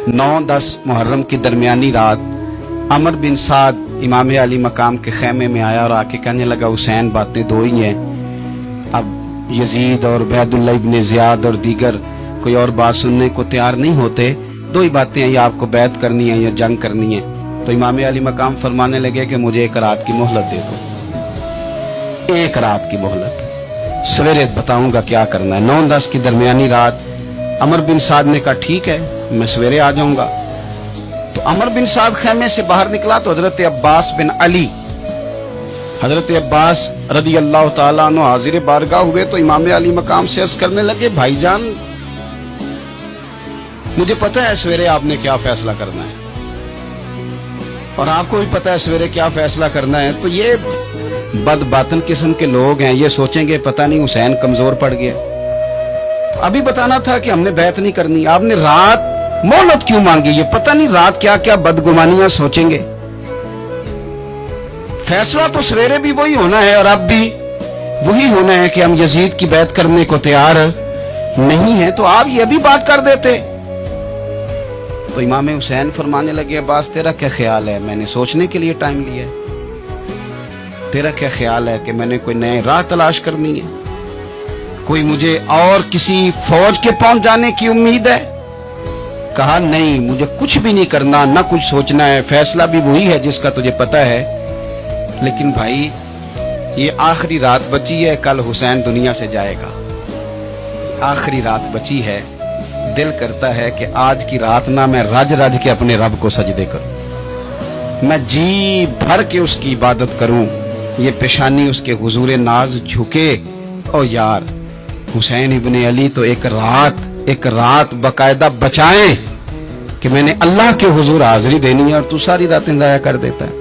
9-10 मुहर्रम की दरमियानी रात अमर बिन साद इमाम अली मकाम के खेमे में आया और आके कहने लगा, हुसैन बातें दो ही हैं, अब यजीद और उबैदुल्ला इब्न ज़ियाद और दीगर कोई और बात सुनने को तैयार नहीं होते, दो ही बातें हैं, या आपको बैत करनी है या जंग करनी है। तो इमाम अली मकाम फरमाने लगे कि मुझे एक रात की मोहलत दे दो, एक रात की मोहलत, सवेरे बताऊंगा क्या करना है। 9-10 की दरमियानी रात अमर बिन साद ने कहा ठीक है, मैं सवेरे आ जाऊंगा। तो अमर बिन साद खेमे से बाहर निकला तो हजरत अब्बास बिन अली, हजरत अब्बास रदी अल्लाह ताला अन्हु हाजिर बारगाह हुए तो इमाम अली मकाम से अर्ज करने लगे, भाईजान मुझे पता है सवेरे आपने क्या फैसला करना है और आपको भी पता है सवेरे क्या फैसला करना है। तो ये बदबातन किस्म के लोग हैं, ये सोचेंगे पता नहीं हुसैन कमजोर पड़ गया। तो अभी बताना था कि हमने बैत नहीं करनी, आपने रात मोहलत क्यों मांगी, ये पता नहीं रात क्या क्या बदगुमानियां सोचेंगे। फैसला तो सवेरे भी वही होना है और अब भी वही होना है कि हम यजीद की बैत करने को तैयार नहीं है, तो आप ये भी बात कर देते। तो इमाम हुसैन फरमाने लगे, अब्बास तेरा क्या ख्याल है, मैंने सोचने के लिए टाइम लिया है, तेरा क्या ख्याल है कि मैंने कोई नए राह तलाश करनी है, कोई मुझे और किसी फौज के पहुंच जाने की उम्मीद है। कहा नहीं, मुझे कुछ भी नहीं करना, ना कुछ सोचना है, फैसला भी वही है जिसका तुझे पता है। लेकिन भाई ये आखिरी रात बची है, कल हुसैन दुनिया से जाएगा, आखिरी रात बची है, दिल करता है कि आज की रात ना मैं रज रज के अपने रब को सजदे करूं, मैं जी भर के उसकी इबादत करूं, ये पेशानी उसके हुजूरे नाज झुके। और यार हुसैन इब्ने अली तो एक रात बकायदा बचाएं कि मैंने अल्लाह के हुजूर हाजिरी देनी है और तू सारी रातें जाया कर देता है।